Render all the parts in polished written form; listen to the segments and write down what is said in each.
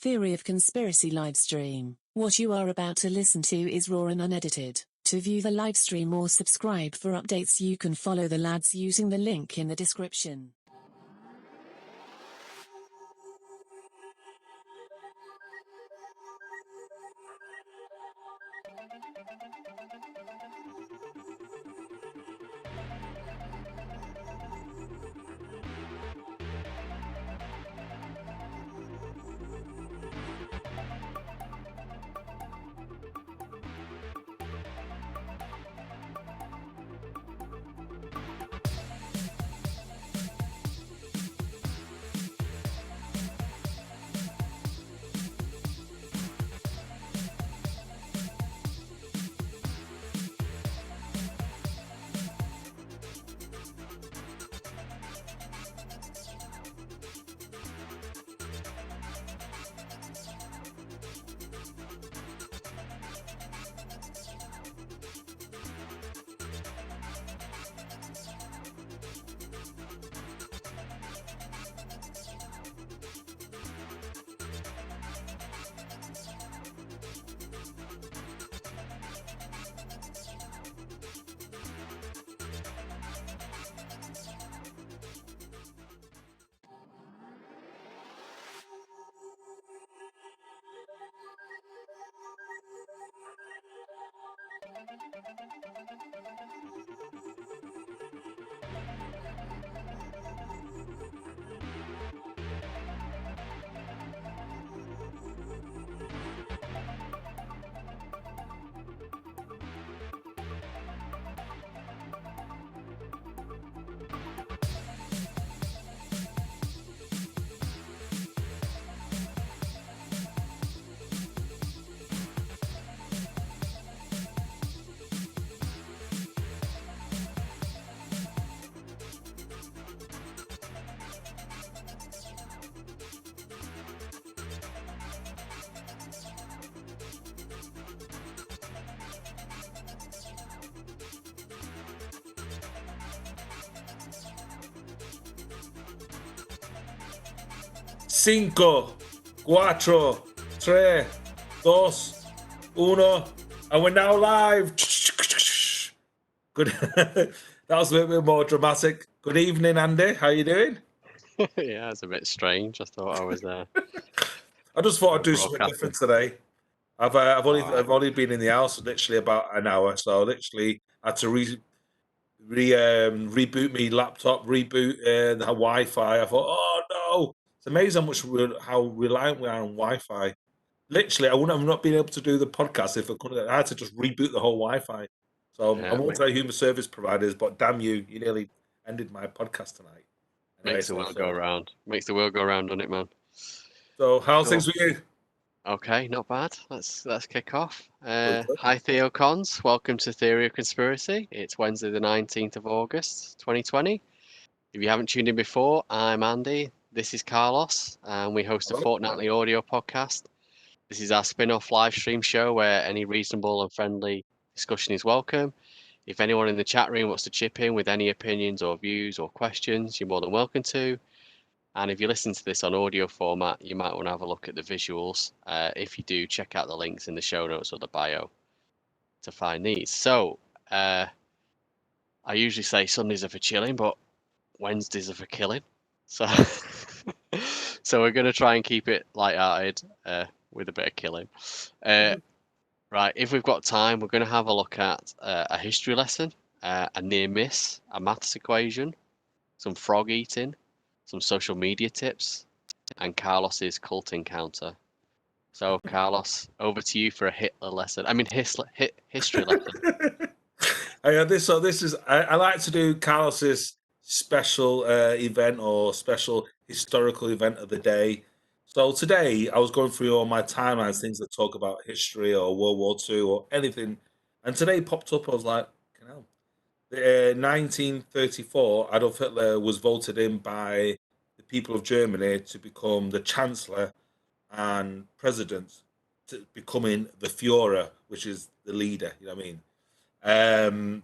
Theory of Conspiracy livestream. What you are about to listen to is raw and unedited. To view the livestream or subscribe for updates, you can follow the lads using the link in the description. Cinco, cuatro, tres, dos, uno, and we're now live. Good. That was a bit more dramatic. Good evening, Andy. How you doing? Yeah, it's a bit strange. I thought I was I just thought I'd do something different today. I've only been in the house literally about an hour, so I literally had to reboot my laptop, reboot the Wi-Fi. I thought, oh no, it's amazing how reliant we are on Wi-Fi. Literally, I wouldn't have not been able to do the podcast if I couldn't. I had to just reboot the whole Wi-Fi. So I won't tell you who my service provider is, but damn you nearly ended my podcast tonight. Anyway, makes the world go around. Makes the world go around, doesn't it, man? So how's things with you? Okay, not bad. Let's kick off. Hi, TheoCons. Welcome to Theory of Conspiracy. It's Wednesday, the 19th of August, 2020. If you haven't tuned in before, I'm Andy. This is Carlos, and we host a fortnightly audio podcast. This is our spin-off live stream show where any reasonable and friendly discussion is welcome. If anyone in the chat room wants to chip in with any opinions or views or questions, you're more than welcome to. And if you listen to this on audio format, you might want to have a look at the visuals. If you do, check out the links in the show notes or the bio to find these. So, I usually say Sundays are for chilling, but Wednesdays are for killing. So, so we're going to try and keep it light-hearted with a bit of killing. Right, if we've got time, we're going to have a look at a history lesson, a near miss, a maths equation, some frog eating, some social media tips, and Carlos's cult encounter. So, Carlos, over to you for a Hitler lesson. I mean, history lesson. I like to do Carlos's special event or special historical event of the day. So today I was going through all my timelines, things that talk about history or World War II or anything, and today popped up. I was like, you know, 1934, Adolf Hitler was voted in by the people of Germany to become the Chancellor and President, to becoming the Führer, which is the leader. You know what I mean?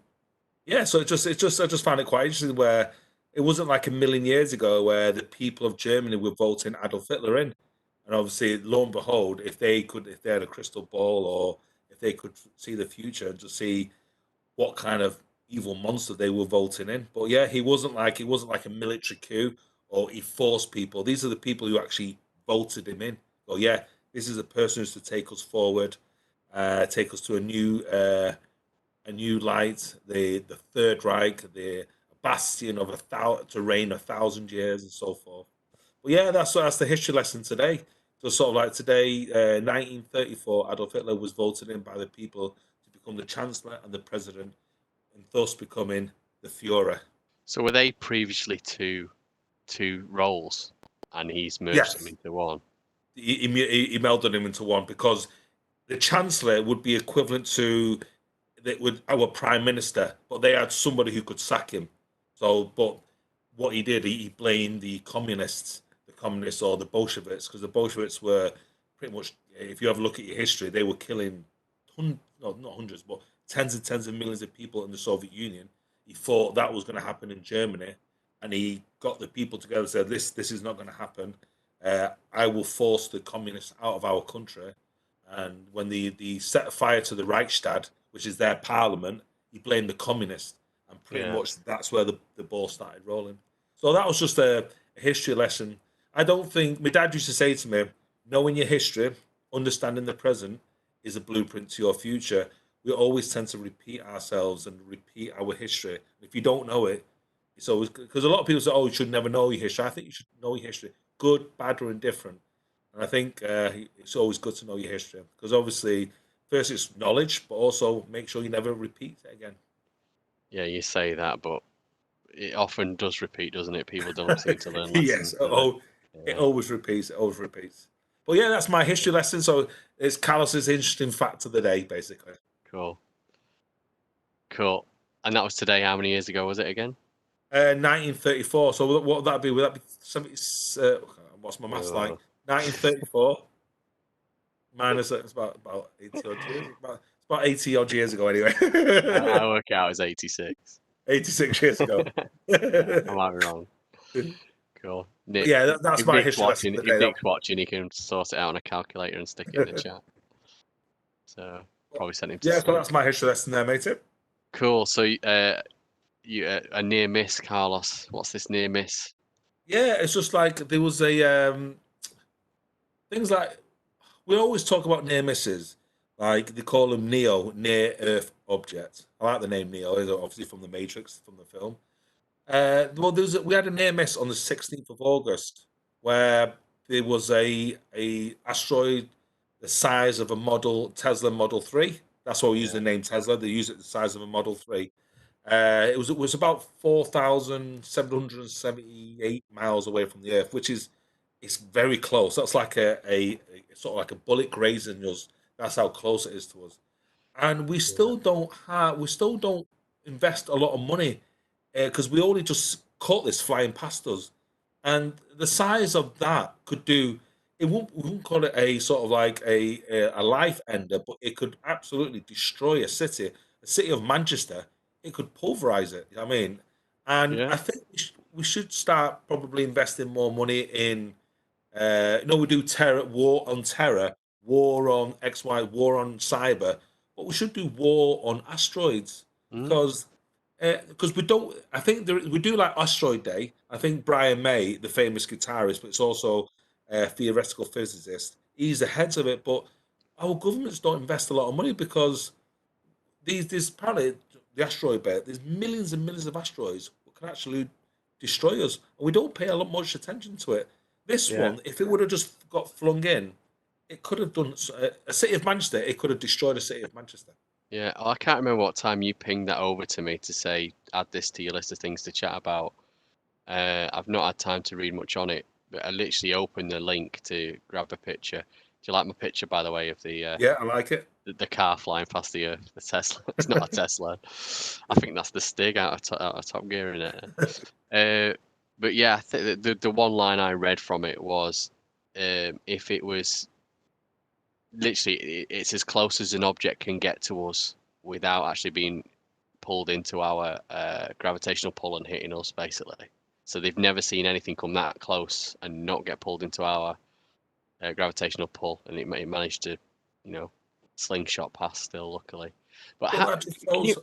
Yeah. So I just found it quite interesting where it wasn't like a million years ago where the people of Germany were voting Adolf Hitler in. And obviously, lo and behold, if they had a crystal ball, or if they could see the future and just see what kind of evil monster they were voting in. But yeah, it wasn't like a military coup or he forced people. These are the people who actually voted him in. Oh yeah, this is a person who's to take us forward, take us to a new light, the Third Reich, the bastion of to reign 1,000 years and so forth. But yeah, that's the history lesson today. So sort of like today, 1934, Adolf Hitler was voted in by the people to become the Chancellor and the President, and thus becoming the Führer. So were they previously two roles, and he's merged them Yes, into one? he melded him into one because the Chancellor would be equivalent to with our Prime Minister, but they had somebody who could sack him. So, but what he did, he blamed the communists or the Bolsheviks, because the Bolsheviks were pretty much, if you have a look at your history, they were killing, no, not hundreds, but tens of millions of people in the Soviet Union. He thought that was going to happen in Germany, and he got the people together and said, this is not going to happen. I will force the communists out of our country. And when the set fire to the Reichstag, which is their parliament, he blamed the communists, and pretty Yeah. much that's where the ball started rolling. So that was just a history lesson. I don't think my dad used to say to me, knowing your history, understanding the present is a blueprint to your future. We always tend to repeat ourselves and repeat our history. If you don't know it, it's always because a lot of people say, "Oh, you should never know your history." I think you should know your history, good, bad, or indifferent. And I think it's always good to know your history because obviously, first it's knowledge, but also make sure you never repeat it again. Yeah, you say that, but it often does repeat, doesn't it? People don't seem to learn Yes. lessons, do they? It Yeah, always repeats. It always repeats. But yeah, that's my history lesson. So it's Carlos's interesting fact of the day, basically. cool, cool. And that was today. How many years ago was it again? 1934. So what would that be? Would that be 70? What's my maths like? Oh, 1934 minus it's about 80 odd years. It's about 80 odd years ago, anyway. I work out as 86. 86 years ago. I might be wrong. Cool. But Nick, yeah, that's if my Nick's history lesson watching, for the if day. Nick's watching, he can sort it out on a calculator and stick it in the chat. So probably sent him to Yeah, so sleep. that's my history lesson there, mate. Cool. So you a near miss, Carlos. What's this near miss? Yeah, it's just like there was a things like we always talk about near misses, like they call them near Earth objects. I like the name Neo, obviously from the Matrix, from the film. Well, we had a near miss on the 16th of August where there was a asteroid the size of a model Tesla Model 3. That's why we use Yeah. the name Tesla. They use it the size of a Model 3. It was about 4,778 miles away from the Earth, which is it's very close. That's like a sort of like a bullet grazing us. That's how close it is to us. And Yeah. we still don't invest a lot of money because we only just caught this flying past us, and the size of that could do. We won't call it a sort of like a life ender, but it could absolutely destroy a city of Manchester. It could pulverize it. You know what I mean, and Yeah. I think we should start probably investing more money in no, we do terror, war on XY, war on cyber, but we should do war on asteroids Mm, because we don't. I think we do like Asteroid Day. I think Brian May, the famous guitarist, but it's also a theoretical physicist. He's the heads of it, but our governments don't invest a lot of money because these apparently the asteroid belt. There's millions and millions of asteroids that can actually destroy us, and we don't pay a lot much attention to it. This yeah. one, if it would have just got flung in, it could have done a city of Manchester. It could have destroyed a city of Manchester. Yeah. I can't remember what time you pinged that over to me to say add this to your list of things to chat about. I've not had time to read much on it, but I literally opened the link to grab a picture. Do you like my picture, by the way, of Yeah, I like it. the car flying past the Earth, the Tesla? It's not a Tesla. I think that's the Stig out of Top Gear in it. But yeah, I think the one line I read from it was, if it was literally, it's as close as an object can get to us without actually being pulled into our gravitational pull and hitting us, basically. So they've never seen anything come that close and not get pulled into our gravitational pull, and it managed to, slingshot past still, luckily. But But how that just can you?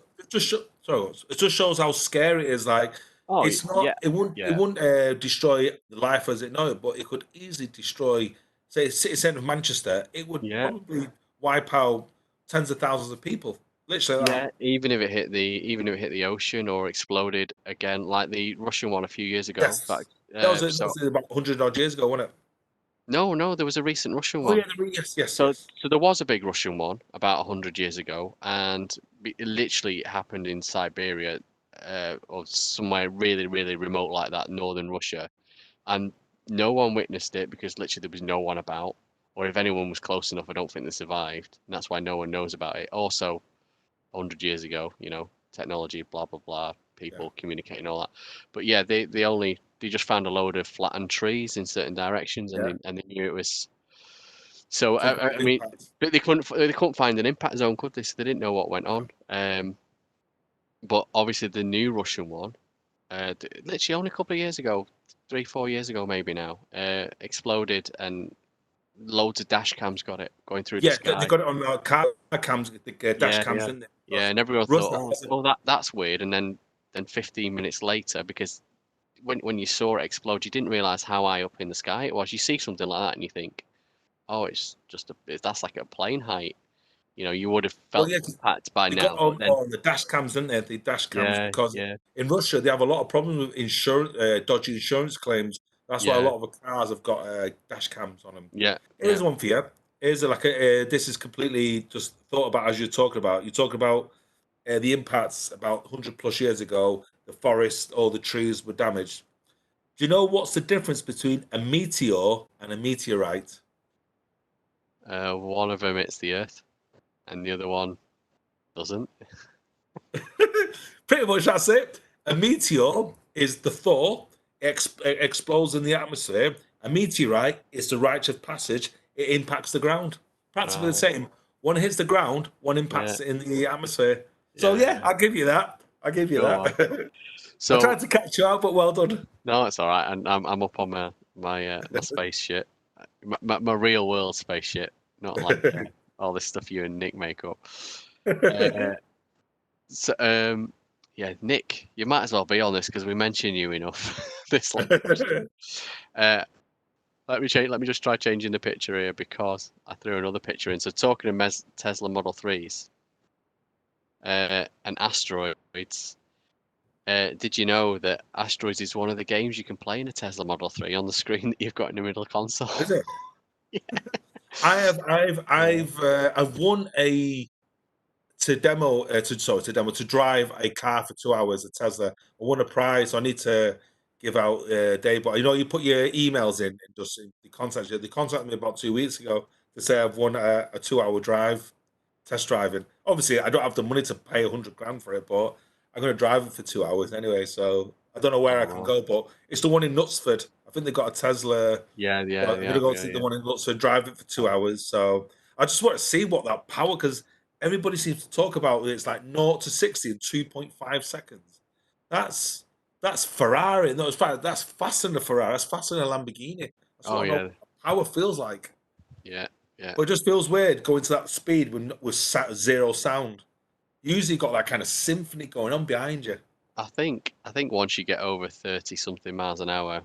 shows. It just shows how scary it is. Like Oh it's yeah, not. It yeah, wouldn't destroy life as it know it, but it could easily destroy, say, city centre of Manchester. It would yeah, probably wipe out tens of thousands of people. Literally that. yeah. Even if it hit the ocean or exploded again, like the Russian one a few years ago. In Yes, fact, that so was about 100 odd years ago, wasn't it? no, there was a recent Russian Oh one. yeah, yes, yes, So, yes. so there was a big Russian one about 100 years ago, and it happened in Siberia, or somewhere really, really remote like that, northern Russia, and no one witnessed it because literally there was no one about, or if anyone was close enough, I don't think they survived, and that's why no one knows about it. Also, 100 years ago, technology, blah blah blah, Yeah, people communicating all that, but yeah, they just found a load of flattened trees in certain directions, and yeah. they knew it was. So So I global mean, impact. but they couldn't find an impact zone, could they? So they didn't know what went on. But obviously the new Russian one, literally only a couple of years ago, 3, 4 years ago maybe now, exploded and loads of dash cams got it going through the Yeah, they sky. got it on car cams, the dash Yeah, cams, yeah, didn't they? yeah. And everyone thought, Russia oh, hasn't. oh, that's weird. And then 15 minutes later, because when you saw it explode, you didn't realize how high up in the sky it was. You see something like that and you think, oh, that's like a plane height. You would have Well, felt yeah, the impact by they got now, but then, on the dash cams, didn't they? The dash cams, yeah, because yeah, in Russia they have a lot of problems with insurance, dodgy insurance claims. That's why a yeah, lot of the cars have got dash cams on them. yeah, yeah. Here's one for you. Here's this is completely just thought about as you're talking about. You talk about the impacts about 100 plus years ago. The forest, all the trees were damaged. Do you know what's the difference between a meteor and a meteorite? One of them hits the Earth, and the other one doesn't. Pretty much that's it. A meteor is the thaw, it explodes in the atmosphere. A meteorite is the rite of passage, it impacts the ground. Practically the Right. same. One hits the ground, one Yeah, impacts it in the atmosphere. So, yeah, yeah, yeah. I'll give you that. I'll give you Go on. that. I So tried to catch you out, but well done. no, it's all right, and I'm up on my spaceship, my real world spaceship, not like all this stuff you and Nick make up. Uh, so yeah, Nick, you might as well be on this because we mention you enough this last year. Uh, Let me just try changing the picture here because I threw another picture in. So talking of Tesla Model 3s and asteroids, did you know that Asteroids is one of the games you can play in a Tesla Model 3 on the screen that you've got in the middle console? Is it? Yeah. I've won to drive a car for 2 hours, a Tesla. I won a prize. So I need to give out day, but you put your emails in and just they contact you. They contacted me about 2 weeks ago to say I've won a 2 hour drive, test driving. Obviously, I don't have the money to pay 100 grand for it, but I'm going to drive it for 2 hours anyway. So I don't know where I Oh can wow. go, but it's the one in Knutsford. I think they got a Tesla. Yeah, So yeah, I'm gonna yeah, go yeah, see the yeah. one in Lutz, drive it for two Oh, hours. So I just want to see what that power, because everybody seems to talk about it's like 0 to 60 in 2.5 seconds. That's that's Ferrari. No, it's fact that's faster than a Ferrari. That's faster than a Lamborghini. That's oh what I know yeah, power feels like. yeah, yeah. But it just feels weird going to that speed with zero sound. You usually got that kind of symphony going on behind you. I think once you get over 30 something miles an hour,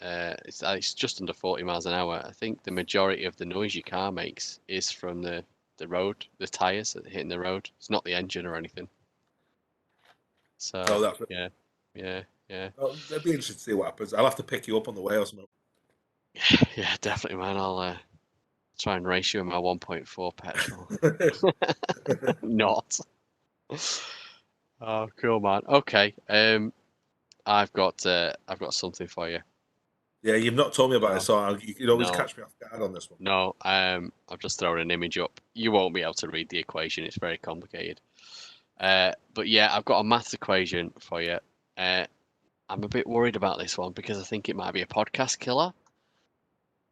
it's just under 40 miles an hour. I think the majority of the noise your car makes is from the road, the tires that are hitting the road. It's not the engine or anything. So So that's yeah, yeah, yeah, well, it'd be interesting to see what happens. I'll have to pick you up on the way or something. yeah, definitely, man. I'll try and race you in my 1.4 petrol. Not. Oh, cool, man. Okay. I've got something for you. Yeah, you've not told me about it, No, so you can always no, catch me off guard on this one. no. I've just thrown an image up. You won't be able to read the equation. It's very complicated. But yeah, I've got a maths equation for you. Uh, I'm a bit worried about this one because I think it might be a podcast killer.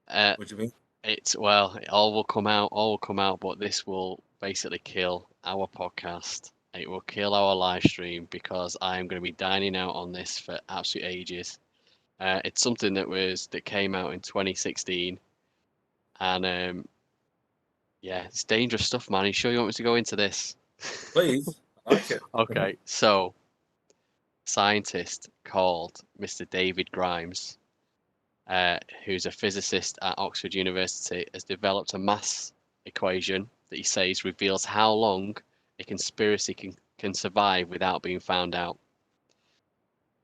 Uh, What do you mean? it all will come out, but this will basically kill our podcast. It will kill our live stream because I am going to be dining out on this for absolute ages. It's something that came out in 2016. And yeah, it's dangerous stuff, man. Are you sure you want me to go into this? Please, I like it. Okay, so scientist called Mr. David Grimes, who's a physicist at Oxford University, has developed a mass equation that he says reveals how long a conspiracy can survive without being found out.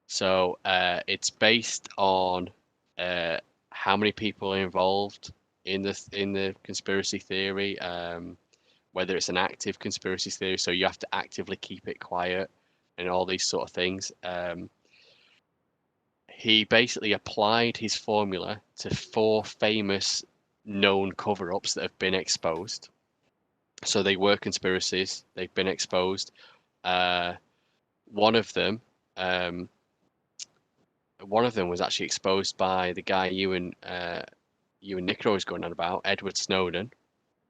So it's based on how many people are involved in the conspiracy theory, whether it's an active conspiracy theory, so you have to actively keep it quiet, and all these sort of things. He basically applied his formula to 4 famous known cover-ups that have been exposed. So they were conspiracies. They've been exposed. One of them, was actually exposed by the guy you and Nick are always going on about, Edward Snowden.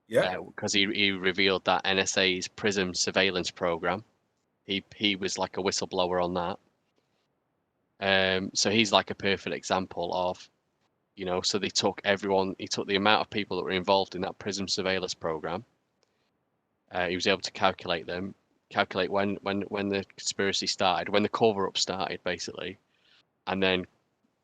Yeah. Because he revealed that NSA's PRISM surveillance program. He was like a whistleblower on that. So he's like a perfect example of, so he took the amount of people that were involved in that PRISM surveillance program. He was able to calculate when the conspiracy started, when the cover-up started, basically, and then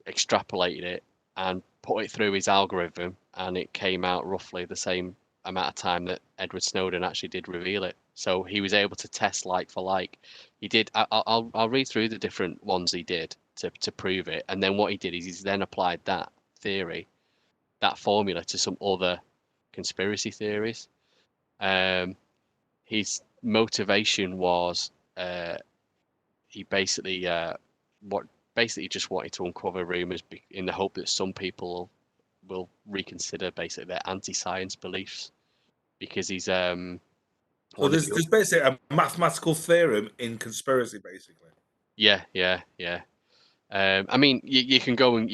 extrapolated it and put it through his algorithm, and it came out roughly the same amount of time that Edward Snowden actually did reveal it. So he was able to test like for like. He did. I'll read through the different ones he did to prove it, and then what he did is he's then applied that theory, that formula, to some other conspiracy theories. His motivation was he basically just wanted to uncover rumors in the hope that some people will reconsider basically their anti-science beliefs, because he's So there's basically a mathematical theorem in conspiracy, basically. Yeah. I mean, you can go and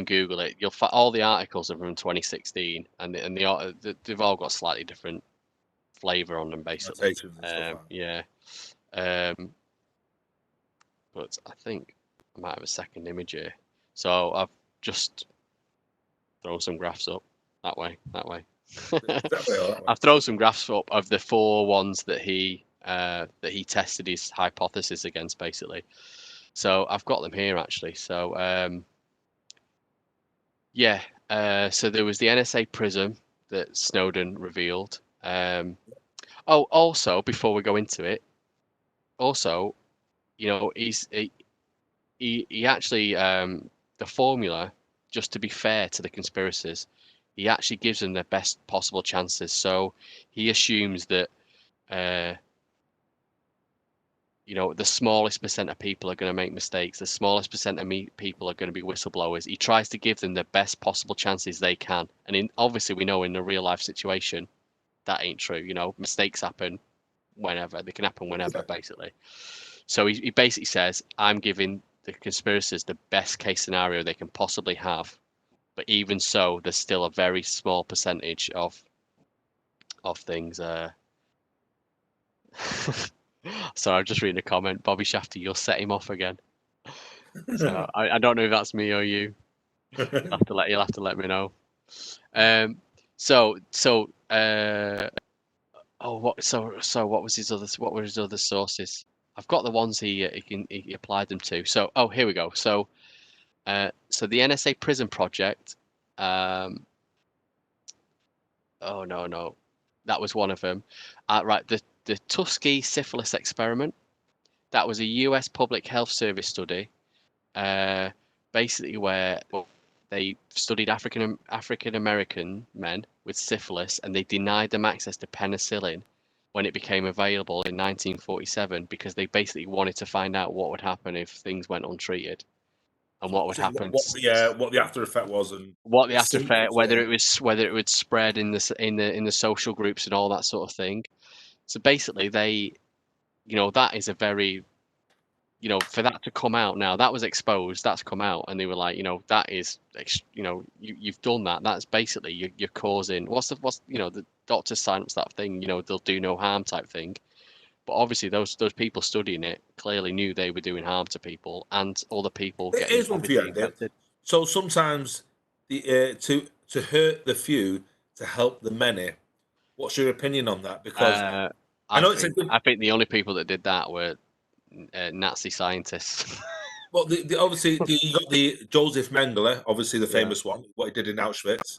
Google it. You'll find all the articles are from 2016, and they've all got slightly different flavor on them, basically. Yeah. But I think I might have a second image here. So I've just thrown some graphs up that way. I've thrown some graphs up of the 4 ones that he tested his hypothesis against, basically. So I've got them here actually. So yeah. So there was the NSA PRISM that Snowden revealed. Also, before we go into it, also, he actually the formula, just to be fair to the conspiracies, he actually gives them their best possible chances. So he assumes that the smallest percent of people are going to make mistakes. The smallest percent of people are going to be whistleblowers. He tries to give them the best possible chances they can. And obviously, we know in a real life situation that ain't true. Mistakes happen whenever. They can happen whenever, basically. So he basically says, I'm giving the conspiracists the best case scenario they can possibly have. But even so, there's still a very small percentage of things. So I'm just reading a comment. Bobby Shafty, you'll set him off again. So I don't know if that's me or you. You'll have to let me know. What was his other? What were his other sources? I've got the ones he applied them to. So here we go. So the NSA PRISM project. Oh no, that was one of them. Right, the Tuskegee syphilis experiment. That was a U.S. Public Health Service study, basically where they studied African American men with syphilis, and they denied them access to penicillin when it became available in 1947, because they basically wanted to find out what would happen if things went untreated, and what would happen. What the after effect was, and what the after effect, whether it would spread in the social groups and all that sort of thing. So basically, that is a very, for that to come out now, that was exposed, that's come out, and they were like, that is, you've done that. That's basically you're causing the doctors sign up that thing, they'll do no harm type thing. But obviously, those people studying it clearly knew they were doing harm to people, and other people getting Here's one for you, infected. So sometimes to hurt the few to help the many. What's your opinion on that? Because I I know it's a think good. I think the only people that did that were Nazi scientists. Well, obviously you got the Joseph Mengele, obviously the Yeah. famous one, what he did in Auschwitz.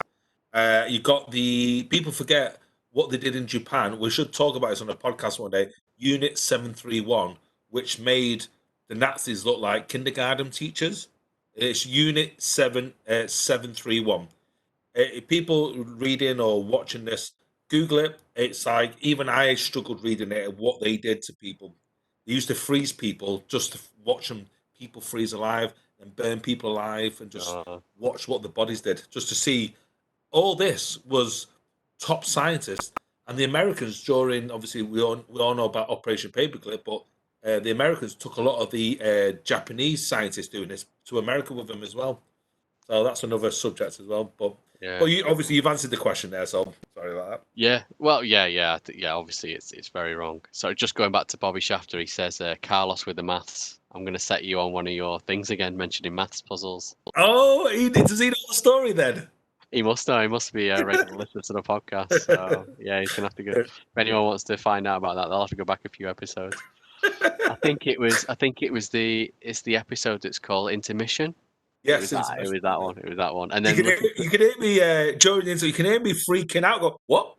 You got the people forget what they did in Japan. We should talk about this on a podcast one day. Unit 731, which made the Nazis look like kindergarten teachers. It's Unit 731. People reading or watching this, Google it. It's like even I struggled reading it. What they did to people, they used to freeze people just to watch them. People freeze alive and burn people alive, and just Uh, watch what the bodies did, just to see. All this was top scientists, and the Americans during obviously we all know about Operation Paperclip, but the Americans took a lot of the Japanese scientists doing this to America with them as well. So that's another subject as well. But yeah. you obviously you've answered the question there, so sorry about that. Yeah. Well, yeah. Yeah. Obviously, it's very wrong. So just going back to Bobby Shafter, he says, Carlos with the maths. I'm going to set you on one of your things again, mentioning maths puzzles. Oh, does he know the story then? He must know. He must be a regular listener to the podcast. So yeah, he's gonna have to go. If anyone wants to find out about that, they'll have to go back a few episodes. I think it was. I think it was the. It's the episode that's called Intermission. It was Yes, that. It intermission. was that one. It was that one. And You then can listen to you can hear me during the intro. You can hear me freaking out. Go what?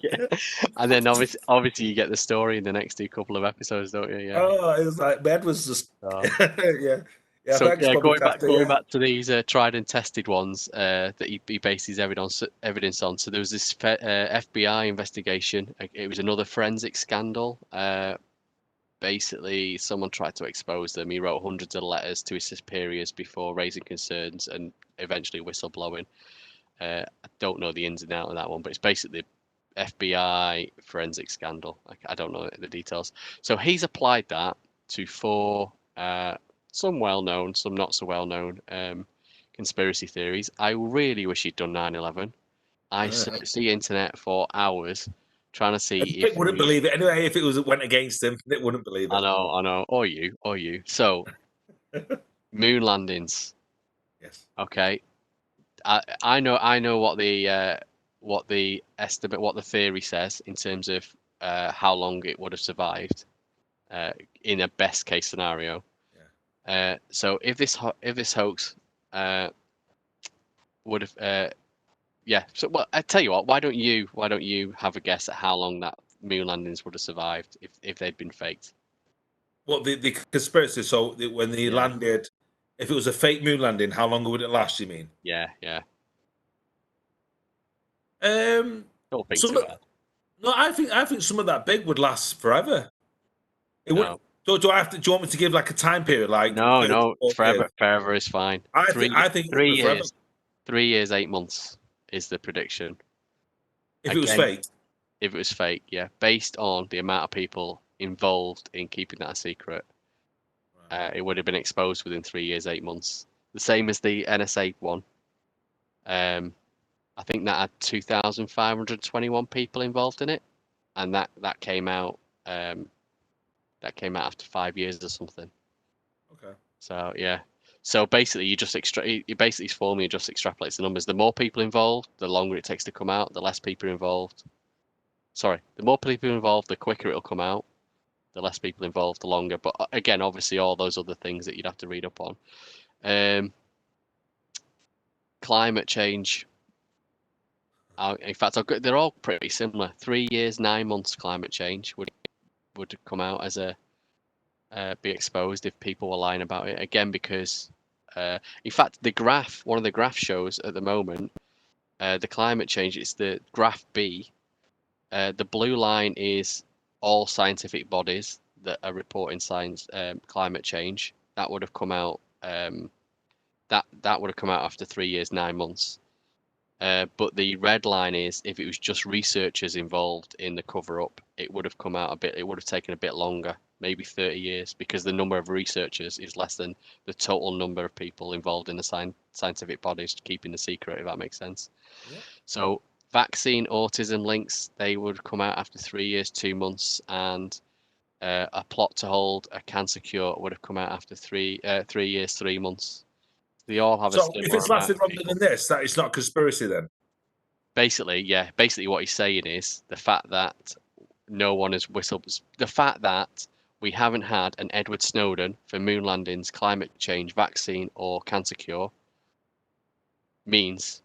yeah. And then obviously you get the story in the next couple of episodes, don't you? Yeah. Oh, it was like bed was just So, yeah. so Thanks, yeah, Bobby going Shafter. back to these tried and tested ones that he based his evidence on. So there was this FBI investigation. It was another forensic scandal. Basically, someone tried to expose them. He wrote hundreds of letters to his superiors before raising concerns and eventually whistleblowing. I don't know the ins and outs of that one, but it's basically FBI forensic scandal. I don't know the details. So he's applied that to four, some well-known, some not so well-known conspiracy theories. I really wish he'd done 9/11. I searched the internet for hours trying to see if Nick wouldn't believe it anyway. If it went against him, Nick wouldn't believe it. I know, or you. So moon landings. Yes. Okay, I know what the estimate, what the theory says in terms of how long it would have survived in a best case scenario. Yeah. So if this hoax would have yeah. So well, I tell you what, why don't you have a guess at how long that moon landings would have survived if they'd been faked? Well, the conspiracy. So when they Yeah. landed, if it was a fake moon landing, how long would it last? You mean? Yeah. Um, Don't think some too of, hard. no, I think some of that big would last forever. It would. No. Do I have to? Do you want me to give like a time period, like No, 30, no, 40 years? forever is fine. I think it would Three be forever years, 3 years, 8 months is the prediction. if it was Again, fake. if it was fake, yeah, based on the amount of people involved in keeping that a secret, it would have been exposed within 3 years, 8 months. The same as the NSA one. I think that had 2,521 people involved in it, and that came out after 5 years or something. Okay. So yeah. So basically, you basically his formula just extrapolates the numbers. The more people involved, the longer it takes to come out. The less people involved. Sorry, the more people involved, the quicker it'll come out. The less people involved, the longer. But again, obviously, all those other things that you'd have to read up on. Climate change. In fact, they're all pretty similar. 3 years, 9 months. Climate change would come out as a be exposed if people were lying about it. Again, because in fact, one of the graph shows at the moment, the climate change. It's the graph B. The blue line is all scientific bodies that are reporting climate change. That would have come out. That would have come out after 3 years, 9 months. But the red line is if it was just researchers involved in the cover up, it would have come out a bit. It would have taken a bit longer, maybe 30 years, because the number of researchers is less than the total number of people involved in the scientific bodies keeping the secret, if that makes sense. Yeah. So vaccine autism links, they would come out after 3 years, 2 months, and a plot to hold a cancer cure would have come out after 3 years, 3 months. They all have a So if similar it's amount lasted of longer people. than this, that it's not conspiracy then. Basically, what he's saying is the fact that no one has whistled, the fact that we haven't had an Edward Snowden for moon landings, climate change, vaccine, or cancer cure means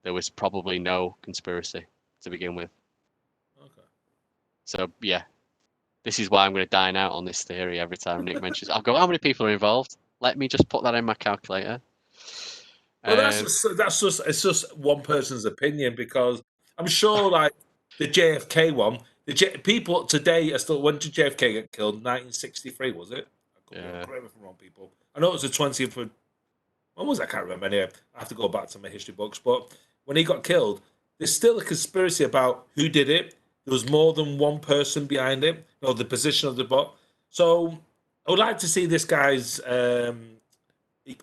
there was probably no conspiracy to begin with. Okay. So yeah, this is why I'm going to dine out on this theory every time Nick mentions. I'll go, how many people are involved? Let me just put that in my calculator. Well, it's just one person's opinion, because I'm sure, like the JFK one, people today are still. When did JFK get killed? 1963, was it? I could be wrong. Yeah. Correct me if I'm wrong, people. I know it was the 20th of. When was it? I can't remember. Anyway, I have to go back to my history books. But when he got killed, there's still a conspiracy about who did it. There was more than one person behind it, or the position of the bot. So I would like to see this guy's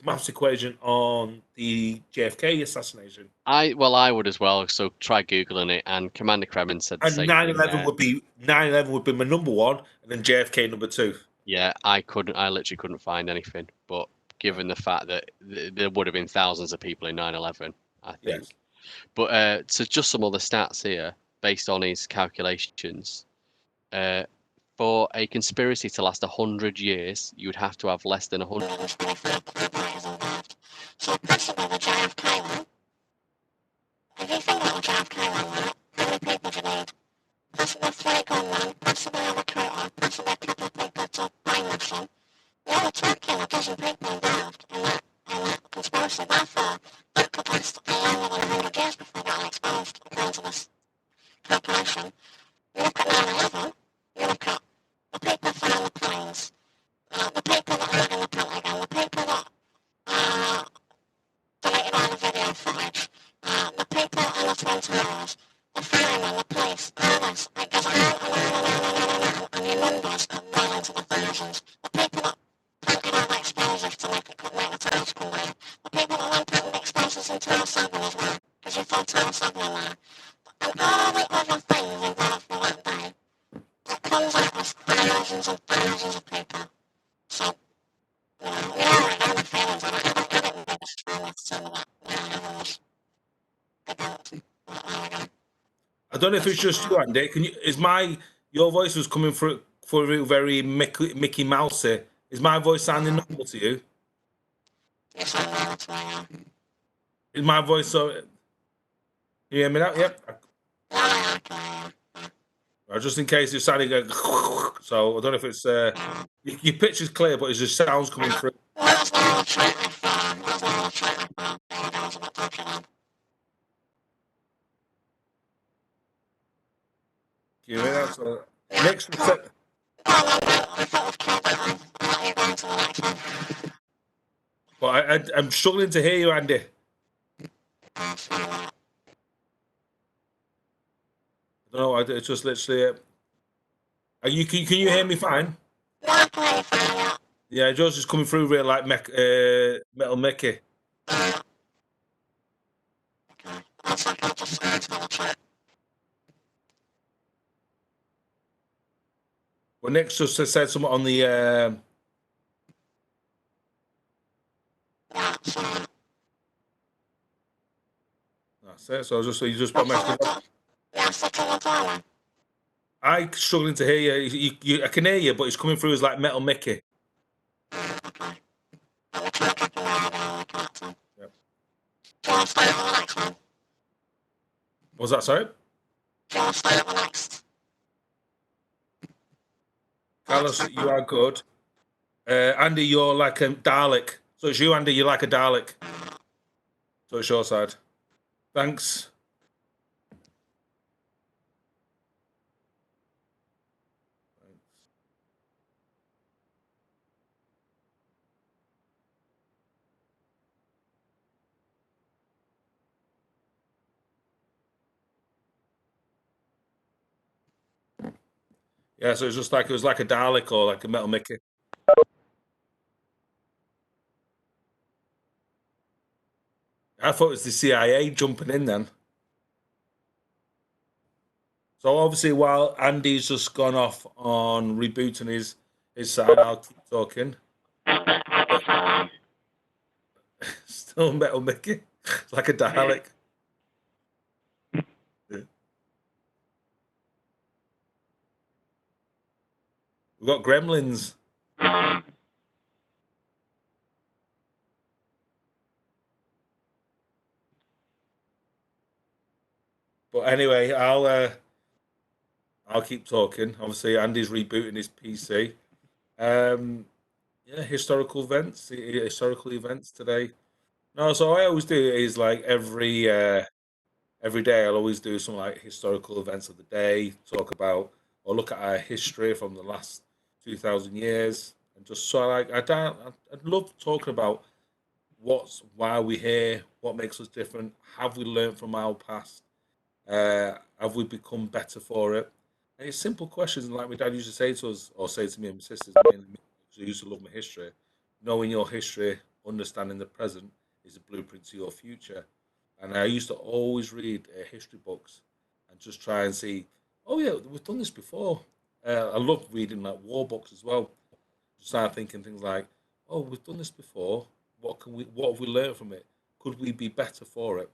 maths equation on the JFK assassination. I would as well. So try googling it, and Commander Kremen said the And same thing 9/11 there. would be 9/11 would be my number one, and then JFK number two. Yeah, I literally couldn't find anything. But given the fact that there would have been thousands of people in 9/11, I think. Yes. But so just some other stats here based on his calculations. For a conspiracy to last 100 years, you would have to have less than 100. So possibly the JFK one. If you think about the JFK one, right? How many people do you need? Possibly 3 gunmen, possibly a recruiter, possibly a couple of people to brainwash him. You're only talking a dozen people involved in that conspiracy. Therefore, that could last a lot more than 100 years before getting exposed, according to this calculation. You look at 9/11, you look at the people flying the planes, the people that are in the Pentagon, the people that deleted all the video footage, the people on the Twin Towers, the firemen, the police, all this. It goes on and your numbers are well into the thousands. The people that planted all the explosives to make the towers come down, the people that then put the explosives into our Seven as well, because you thought Tower 7 in there, and all the other things involved for that day, it comes out as thousands and thousands of people. So, you know what, I got my feelings on it. I didn't really strong with some of that. I don't know if it's just you, Andy. Your voice was coming through very Mickey Mousey. Is my voice sounding normal to you? Yes, I know, that's why I Is my voice so? Can you hear me now? Yep. Just in case it's sounding like, so I don't know if it's your pitch is clear, but it's just sounds coming through. Can you hear that? So, next, but I'm struggling to hear you, Andy. I don't know. It's just literally. Can you hear me fine? Yeah, yours is coming through real like Metal Mickey. Well, Nick's just said something on the. That's it. So you just put message. I'm struggling to hear you. I can hear you, but it's coming through as like Metal Mickey. Yep. What was that, sorry? Carlos, you are good. Andy, you're like a Dalek. So it's you, Andy, you're like a Dalek. So it's your side. Thanks. Yeah, so it was like a Dalek or like a Metal Mickey. I thought it was the CIA jumping in then. So obviously, while Andy's just gone off on rebooting his side, I'll keep talking. Still Metal Mickey. It's like a Dalek. We've got gremlins. But anyway, I'll keep talking. Obviously, Andy's rebooting his PC. Yeah, historical events today. No, so I always do is like every day I'll always do some like historical events of the day, talk about or look at our history from the last 2,000 years, and just so like I love talking about why we're here, what makes us different, have we learned from our past, have we become better for it? And it's simple questions, like my dad used to say to us, or say to me and my sisters, mainly me, who used to love my history. Knowing your history, understanding the present, is a blueprint to your future. And I used to always read history books and just try and see, oh yeah, we've done this before. I love reading like war books as well. Just start thinking things like, oh, we've done this before. What have we learned from it? Could we be better for it?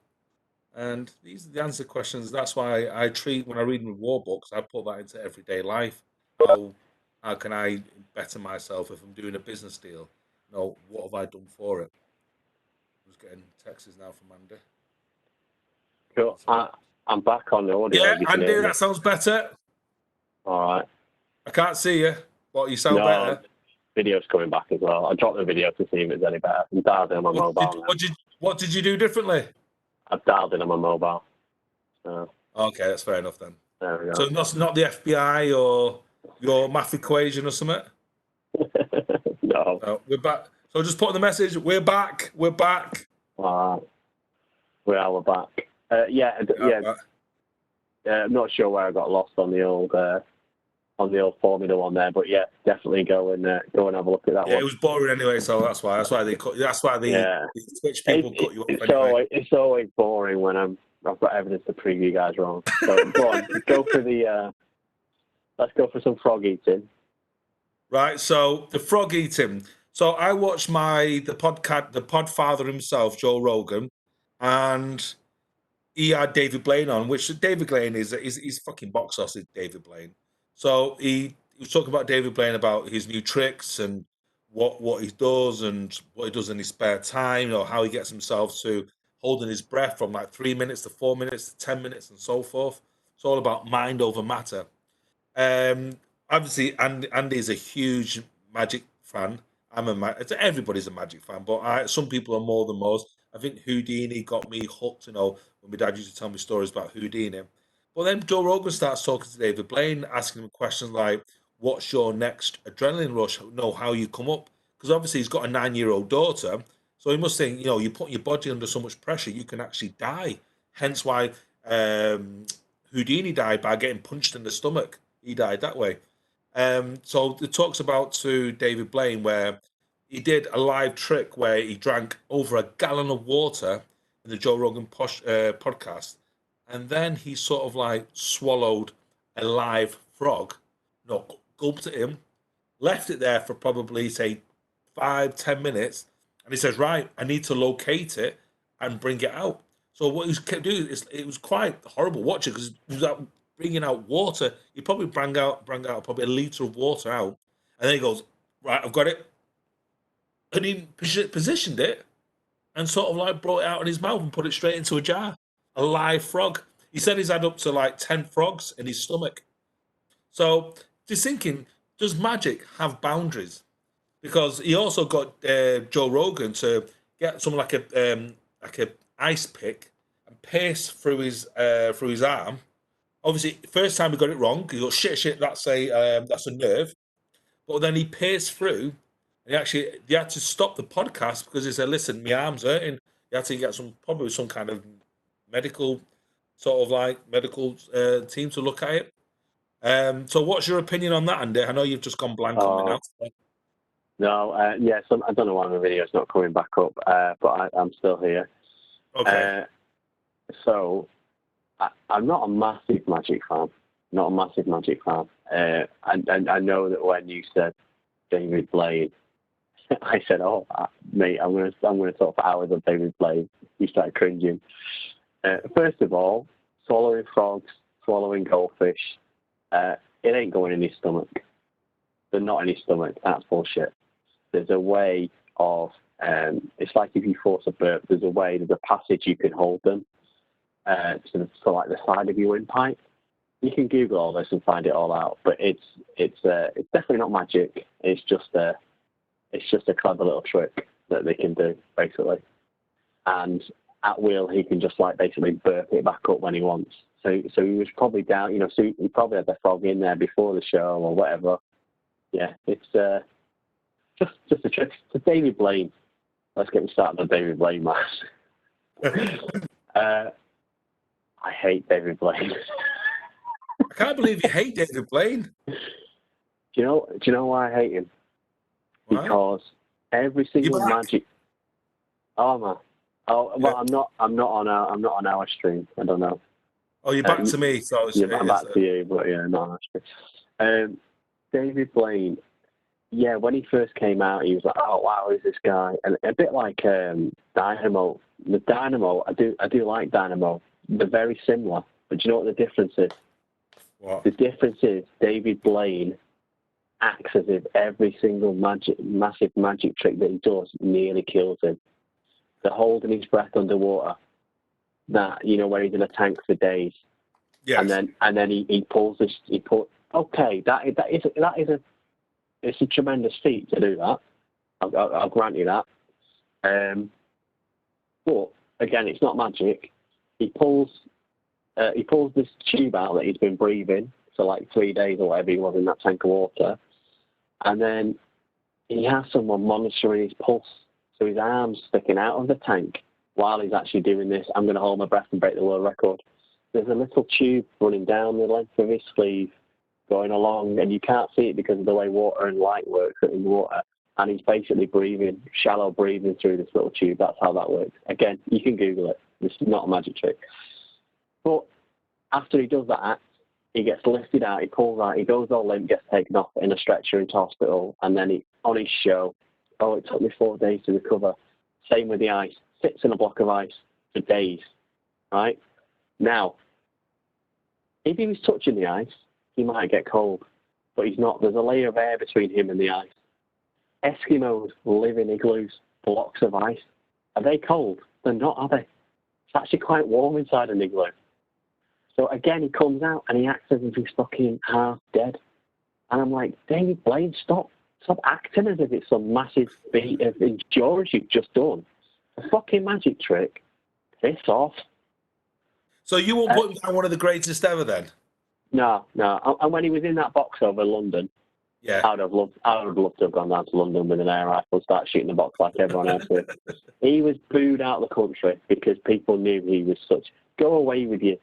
And these are the answer questions. That's why I treat when I read my war books, I put that into everyday life. How how can I better myself if I'm doing a business deal? No, what have I done for it? I was getting texts now from Andy. Cool. I'm back on the audio. Yeah, You can Andy, hear me. that sounds better. All right. I can't see you, but you sound No, better. video's coming back as well. I dropped the video to see if it's any better. I'm dialed in on my mobile now. What did you do differently? I've dialed in on my mobile. So Okay, that's fair enough then. there we go. So not the FBI or your math equation or something? No. No, we're back. So just put in the message, we're back. We're back. All right. We're back. Yeah. Back. I'm not sure where I got lost on the old Formula One there, but yeah, definitely go and have a look at that one. It was boring anyway, so that's why they cut. That's why the Twitch people cut you off anyway. It's always boring when I've got evidence to prove you guys wrong. So go on, let's go for some frog eating. Right. So the frog eating. So I watched the podfather himself, Joe Rogan, and he had David Blaine on, which David Blaine is fucking box office, David Blaine. So he was talking about David Blaine about his new tricks and what he does and what he does in his spare time, how he gets himself to holding his breath from like 3 minutes to 4 minutes to 10 minutes and so forth. It's all about mind over matter. Obviously, Andy's a huge Magic fan. Everybody's a Magic fan, but some people are more than most. I think Houdini got me hooked. When my dad used to tell me stories about Houdini. But then Joe Rogan starts talking to David Blaine, asking him questions like, "What's your next adrenaline rush? How you come up?" Because obviously he's got a 9-year-old daughter, so he must think, you're putting your body under so much pressure, you can actually die. Hence why Houdini died by getting punched in the stomach. He died that way. So it talks about to David Blaine where he did a live trick where he drank over a gallon of water in the Joe Rogan podcast, and then he sort of like swallowed a live frog, gulped it in, left it there for probably say 5-10 minutes, and he says, "Right, I need to locate it and bring it out." So what he kept doing is it was quite horrible watching because he was out bringing out water. He probably bring out probably a liter of water out, and then he goes, "Right, I've got it," and he positioned it and sort of like brought it out in his mouth and put it straight into a jar. A live frog. He said he's had up to like 10 frogs in his stomach. So just thinking, does magic have boundaries? Because he also got Joe Rogan to get something like a ice pick and pierce through his arm. Obviously, first time he got it wrong. He goes, shit, that's a nerve. But then he pierced through, and he had to stop the podcast because he said, "Listen, my arm's hurting." He had to get probably some kind of medical team to look at it. So, what's your opinion on that, Andy? I know you've just gone blank on me now. No, yes, I don't know why my video's not coming back up, but I'm still here. Okay. So, I'm not a massive Magic fan. And I know that when you said David Blaine, I said, "Oh, mate, I'm gonna talk for hours of David Blaine." You started cringing. First of all, swallowing frogs, swallowing goldfish, it ain't going in his stomach. they're not in his stomach. That's bullshit. There's a way of, it's like if you force a burp, there's a passage you can hold them to like the side of your windpipe. You can Google all this and find it all out, but it's definitely not magic. It's just a clever little trick that they can do, basically. And at will, he can just like basically burp it back up when he wants. So he was probably down, you know, so he probably had the frog in there before the show or whatever. Yeah, it's just a trick. So David Blaine. Let's get started on David Blaine, Max. I hate David Blaine. I can't believe you hate David Blaine. Do you know why I hate him? Why? Because every single magic. Oh man. Oh well, yeah. I'm not on our stream. I don't know. Oh, you're back to me. So I'm back to you, but yeah, not on our stream. David Blaine. Yeah, when he first came out, he was like, "Oh wow, who's this guy?" And a bit like Dynamo. The Dynamo, I do like Dynamo. They're very similar, but do you know what the difference is? What? The difference is David Blaine acts as if every single massive magic trick that he does nearly kills him. The holding his breath underwater, that, you know, where he's in a tank for days, yes. and then he pulls this. Okay, it's a tremendous feat to do that. I'll grant you that. But again, it's not magic. He pulls this tube out that he's been breathing for like 3 days or whatever he was in that tank of water, and then he has someone monitoring his pulse. So his arm's sticking out of the tank while he's actually doing this. I'm going to hold my breath and break the world record. There's a little tube running down the length of his sleeve, going along, and you can't see it because of the way water and light works in the water. And he's basically breathing, shallow breathing through this little tube. That's how that works. Again, you can Google it. This is not a magic trick. But after he does that, he gets lifted out, he pulls out, he goes all limp, gets taken off in a stretcher into hospital, and then on his show, it took me 4 days to recover. Same with the ice. Sits in a block of ice for days, right? Now, if he was touching the ice, he might get cold, but he's not. There's a layer of air between him and the ice. Eskimos live in igloos, blocks of ice. Are they cold? They're not, are they? It's actually quite warm inside an igloo. So again, he comes out and he acts as if he's fucking half dead. And I'm like, David Blaine, stop acting as if it's some massive feat of endurance you've just done. A fucking magic trick. Piss off. So you won't put him down one of the greatest ever then? No. And when he was in that box over London, yeah, I would have loved to have gone down to London with an air rifle and start shooting the box like everyone else did. He was booed out of the country because people knew he was such. Go away with your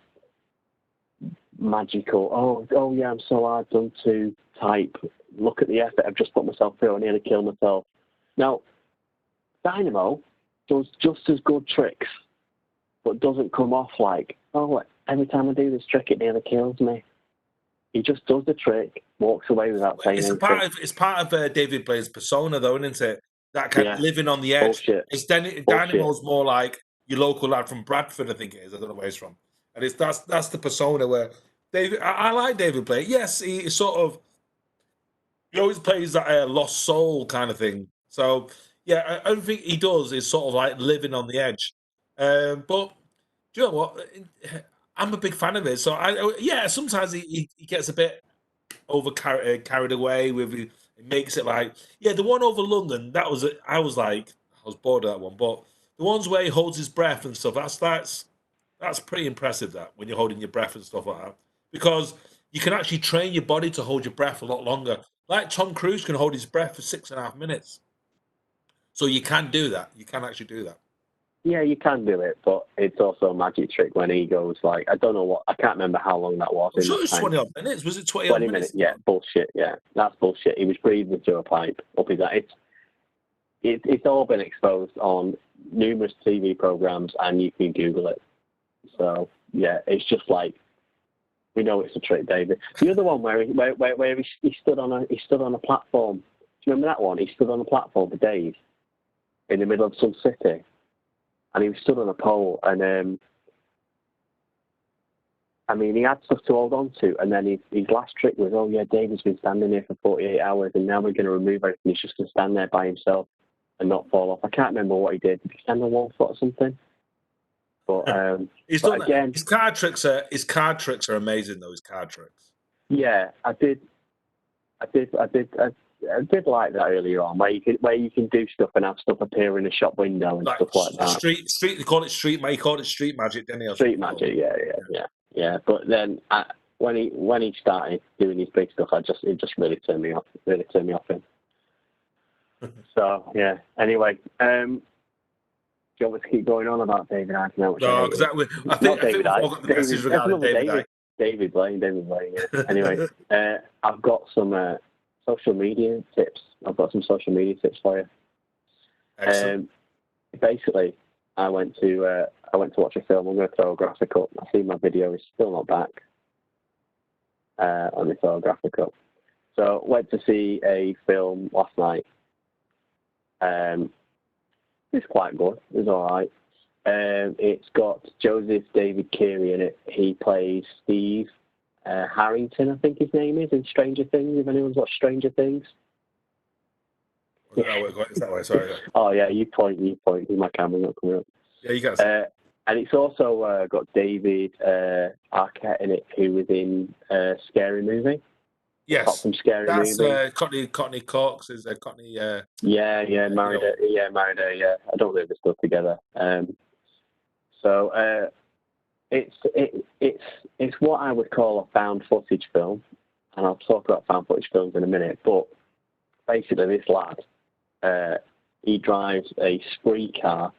magical. Oh yeah, I'm so hard done to type. Look at the effort I've just put myself through. I nearly killed myself. Now, Dynamo does just as good tricks, but doesn't come off like, every time I do this trick, it nearly kills me. He just does the trick, walks away without saying anything. It's part of David Blaine's persona, though, isn't it? That kind of living on the edge. Bullshit. Dynamo's more like your local lad from Bradford, I think it is. I don't know where he's from. And that's the persona where David. I like David Blaine. Yes, he always plays that lost soul kind of thing. So yeah, everything he does is sort of like living on the edge. But do you know what? I'm a big fan of it. So sometimes he gets a bit carried away with it. It makes it like the one over London. That was it. I was bored of that one. But the ones where he holds his breath and stuff. That's pretty impressive. That when you're holding your breath and stuff like that, because you can actually train your body to hold your breath a lot longer. Like Tom Cruise can hold his breath for 6.5 minutes. So you can do that. You can actually do that. Yeah, you can do it, but it's also a magic trick when he goes like, I don't know what, I can't remember how long that was. I'm sure it was 20 odd minutes. Was it 20 odd minutes? Yeah, bullshit. Yeah, that's bullshit. He was breathing through a pipe up his ass. It's all been exposed on numerous TV programs, and you can Google it. So yeah, it's just like, we know it's a trick, David. The other one where he stood on a platform. Do you remember that one? He stood on a platform for days in the middle of some city. And he was stood on a pole, and I mean, he had stuff to hold on to, and then his last trick was, oh yeah, David's been standing here for 48 hours, and now we're going to remove everything. He's just going to stand there by himself and not fall off. I can't remember what he did. Did he stand on 1 foot or something? But he's but done again, his card tricks are amazing though. His card tricks. yeah, I did like that earlier on, where you can do stuff and have stuff appear in a shop window and stuff like that. Street. They call it street. He called it street magic, didn't he? Street magic, yeah. But then when he started doing his big stuff, it just really turned me off. Really turned me off him. So yeah. Anyway, do you want me to keep going on about David Icke? No, exactly. I think we've all got the message regarding David Icke. David Blaine, yeah. Anyway, I've got some social media tips. I've got some social media tips for you. Excellent. Basically, I went to watch a film. I'm going to throw a graphic up. I see my video is still not back. Let me throw a graphic up. So, went to see a film last night. It's quite good. It's all right. It's got Joseph David Keary in it. He plays Steve Harrington, I think his name is, in Stranger Things, if anyone's watched Stranger Things. Is that way? Sorry. Oh, yeah, you point. My camera's not coming up. Yeah, you guys. And it's also got David Arquette in it, who was in Scary Movie. Yes. From Scary That's Movie. Courtney Cox is Courtney. Yeah, married her. Yeah. I don't know if they're still together. So it's what I would call a found footage film, and I'll talk about found footage films in a minute. But basically, this lad, he drives a spree car,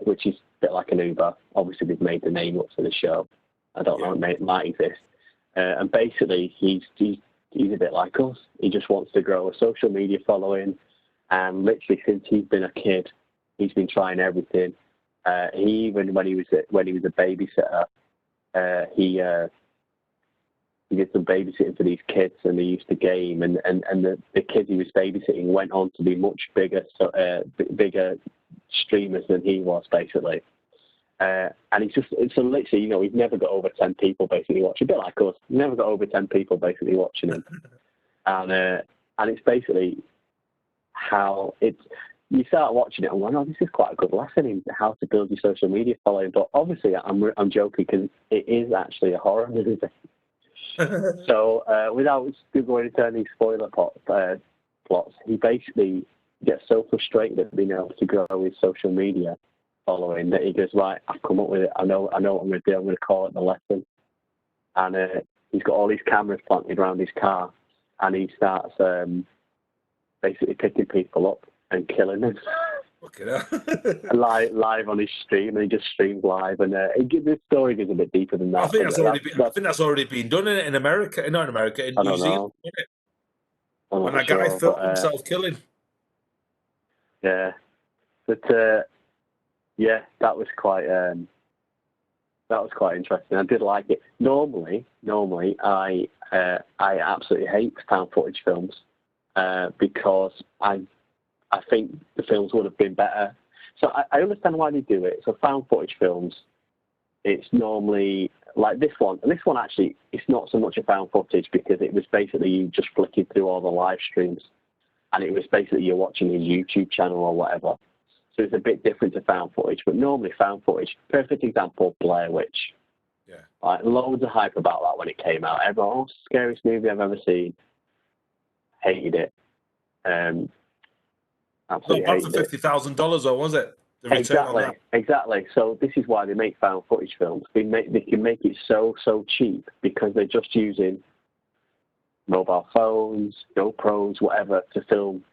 which is a bit like an Uber. Obviously, they've made the name up for the show. I don't know, it might exist. And basically, he's a bit like us. He just wants to grow a social media following, and literally since he's been a kid, he's been trying everything. He even when he was a babysitter, he did some babysitting for these kids, and they used to game, and the kids he was babysitting went on to be much bigger streamers than he was, basically. And he's just, so literally, he's never got over 10 people basically watching, a bit like us. He's never got over 10 people basically watching him. And it's basically how you start watching it and going, oh, this is quite a good lesson in how to build your social media following. But obviously, I'm joking, because it is actually a horror movie. So without going into any spoiler plots, he basically gets so frustrated at being able to grow his social media following that he goes, right, I've come up with it. I know what I'm going to do. I'm going to call it the lesson. And he's got all these cameras planted around his car, and he starts basically picking people up and killing them. live on his stream, and he just streams live. And this story goes a bit deeper than that. I think that's already been done in America. Not in America, in New Zealand. When a guy filmed himself killing. Yeah, but yeah, that was quite interesting. I did like it. Normally, I absolutely hate found footage films because I think the films would have been better. So I understand why they do it. So found footage films, it's normally like this one. And this one actually, it's not so much a found footage because it was basically you just flicking through all the live streams, and it was basically you're watching his YouTube channel or whatever. So it's a bit different to found footage. But normally found footage, perfect example, Blair Witch. Yeah. Like, loads of hype about that when it came out. Everyone, oh, scariest movie I've ever seen. Hated it. Absolutely hated it. $50,000 though, was it? Exactly. So this is why they make found footage films. They can make it so cheap because they're just using mobile phones, GoPros, whatever, to film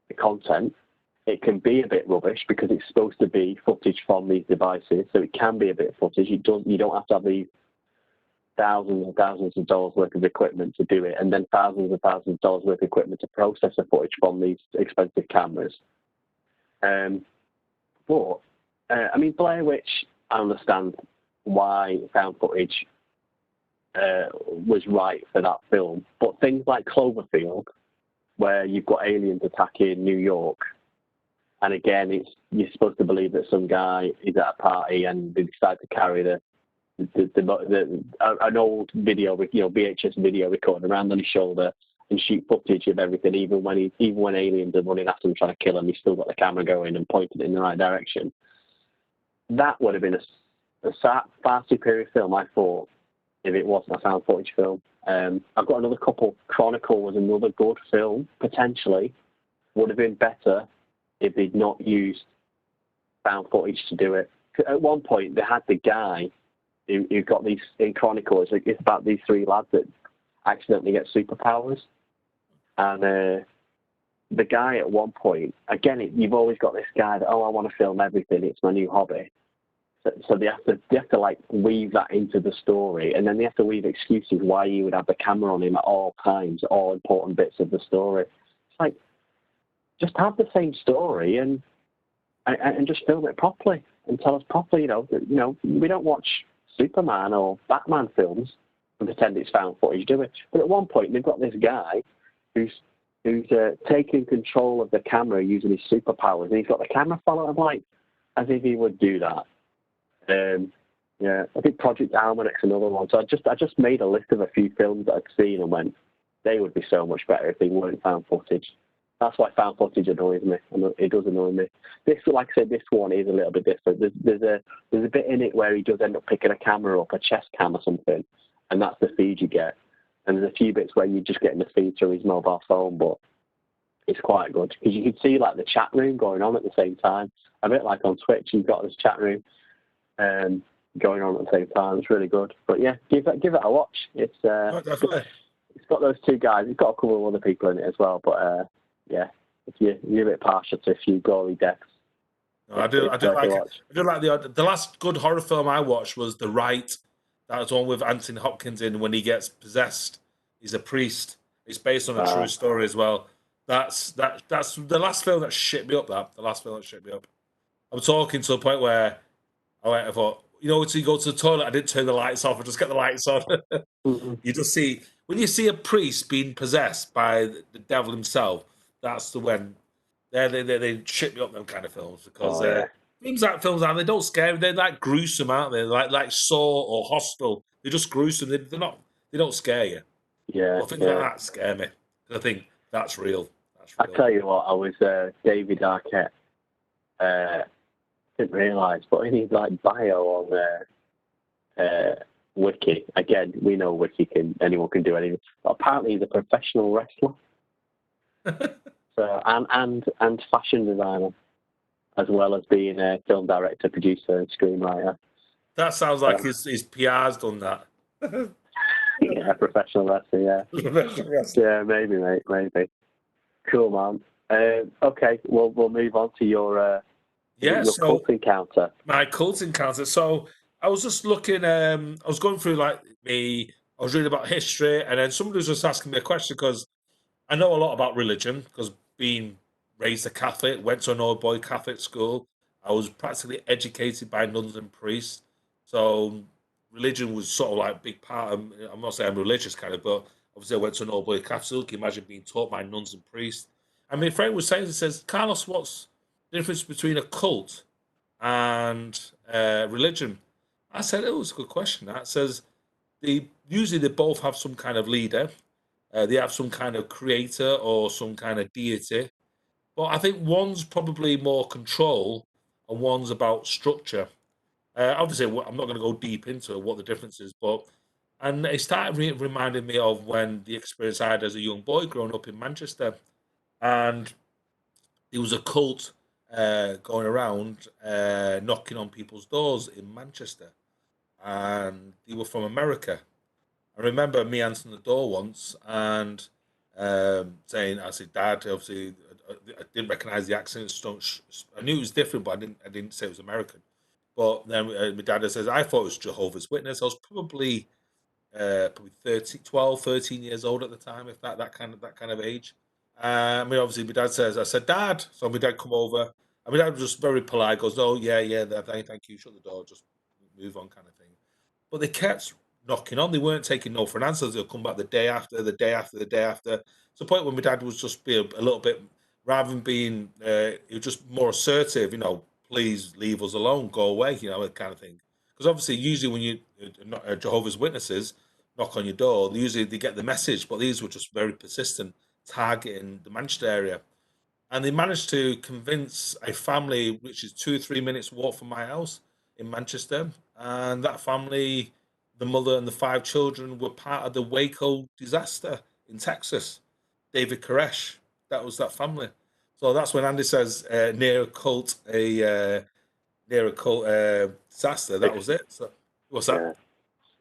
the content. It can be a bit rubbish because it's supposed to be footage from these devices, so it can be a bit footage. You don't have to have these thousands and thousands of dollars worth of equipment to do it, and then thousands and thousands of dollars worth of equipment to process the footage from these expensive cameras. But I mean, Blair Witch, I understand why found footage was right for that film, but things like Cloverfield, where you've got aliens attacking New York, and again, you're supposed to believe that some guy is at a party and they decide to carry the an old video, VHS video recorder around on his shoulder and shoot footage of everything, even when aliens are running at him trying to kill him, he's still got the camera going and pointed in the right direction. That would have been a far superior film, I thought, if it wasn't a found footage film. I've got another couple. Chronicle was another good film, potentially. Would have been better if they'd not used found footage to do it. At one point, they had the guy who got these in Chronicle. It's about these three lads that accidentally get superpowers. And the guy at one point, again, you've always got this guy that, I want to film everything. It's my new hobby. So they have to like weave that into the story, and then they have to weave excuses why you would have the camera on him at all times, all important bits of the story. It's like, just have the same story and just film it properly and tell us properly. We don't watch Superman or Batman films and pretend it's found footage, do we? But at one point, they've got this guy who's taking control of the camera using his superpowers, and he's got the camera following him, like, as if he would do that. I think Project Almanac's another one. So I just made a list of a few films that I'd seen and went, they would be so much better if they weren't found footage. That's why found footage annoys me. It does annoy me. This, like I said, this one is a little bit different. There's a bit in it where he does end up picking a camera up, a chest cam or something, and that's the feed you get. And there's a few bits where you're just getting the feed through his mobile phone, but it's quite good because you can see like the chat room going on at the same time. A bit like on Twitch, you've got this chat room going on at the same time. It's really good. But yeah, give it a watch. It's definitely. It's got those two guys. It's got a couple of other people in it as well. But yeah, if you're a bit partial to a few gory deaths. No, I do like the last good horror film I watched was The Rite. That was one with Anthony Hopkins in when he gets possessed. He's a priest. It's based on a true story as well. That's the last film that shit me up. The last film that shit me up. I'm talking to a point where I thought, to go to the toilet, I didn't turn the lights off. I just get the lights on. You just see when you see a priest being possessed by the devil himself. That's when they shit me up, them kind of films, because films they don't scare me. They're like gruesome, aren't they? Like Saw or Hostel. They're just gruesome. They don't scare you. Yeah, things like that scare me. I think that's real. I tell you what, I was David Arquette. Didn't realise, but in his like bio on Wiki, again, we know Wiki anyone can do anything. But apparently, he's a professional wrestler. So and fashion designer, as well as being a film director, producer, and screenwriter. That sounds like his PR's done that. Yeah, professional wrestler. Yeah, yeah, maybe, mate, maybe. Cool, man. Okay, we'll move on to your cult encounter. My cult encounter. So I was just looking. I was going through I was reading about history, and then somebody was just asking me a question because I know a lot about religion because being raised a Catholic, went to an old boy Catholic school. I was practically educated by nuns and priests, so religion was sort of like a big part of. I'm not saying I'm religious kind of, but obviously I went to an old boy Catholic school. Can you imagine being taught by nuns and priests? And my friend was saying, he says, Carlos, what's the difference between a cult and religion? I said, it was a good question. That says usually they both have some kind of leader. They have some kind of creator or some kind of deity. But I think one's probably more control and one's about structure. Obviously, I'm not going to go deep into what the difference is, and it started reminding me of when the experience I had as a young boy growing up in Manchester. And there was a cult going around knocking on people's doors in Manchester. And they were from America. I remember me answering the door once and saying, I said, Dad, obviously, I didn't recognize the accent. I knew it was different, but I didn't say it was American. But then my dad says, I thought it was Jehovah's Witness. I was probably 12, 13 years old at the time, if that kind of age. Obviously, my dad says, I said, Dad. So my dad come over. And my dad was just very polite, goes, oh, yeah, thank you, shut the door, just move on kind of thing. But they kept knocking on. They weren't taking no for an answer. They'll come back the day after, the day after, the day after. To the point where my dad was just be a little bit, rather than being, he was just more assertive, please leave us alone, go away, that kind of thing. because obviously usually when you Jehovah's Witnesses knock on your door, usually they get the message, but these were just very persistent, targeting the Manchester area. And they managed to convince a family, which is 2 or 3 minutes walk from my house in Manchester. And that family, the mother and the 5 children, were part of the Waco disaster in Texas. David Koresh, that was that family. So that's when Andy says near a cult disaster. That was it. So what's that?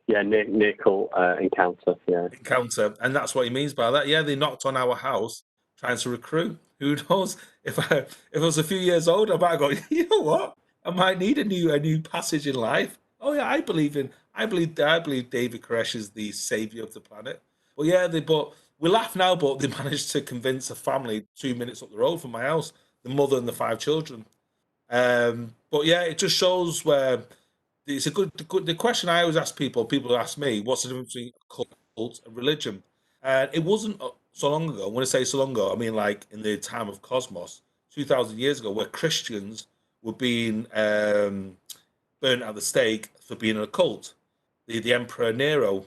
Yeah, near cult encounter. Yeah, Encounter, and that's what he means by that. Yeah, they knocked on our house trying to recruit. Who knows? If I was a few years older, I might go, you know what? I might need a new passage in life. Oh yeah, I believe David Koresh is the savior of the planet. Well, yeah, but we laugh now, but they managed to convince a family 2 minutes up the road from my house, the mother and the 5 children. But yeah, it just shows where it's a good. The question I always ask people ask me, what's the difference between a cult and religion? And it wasn't so long ago. When I say so long ago, I mean like in the time of Cosmos, 2,000 years ago, where Christians were being burnt at the stake for being a cult. The Emperor Nero.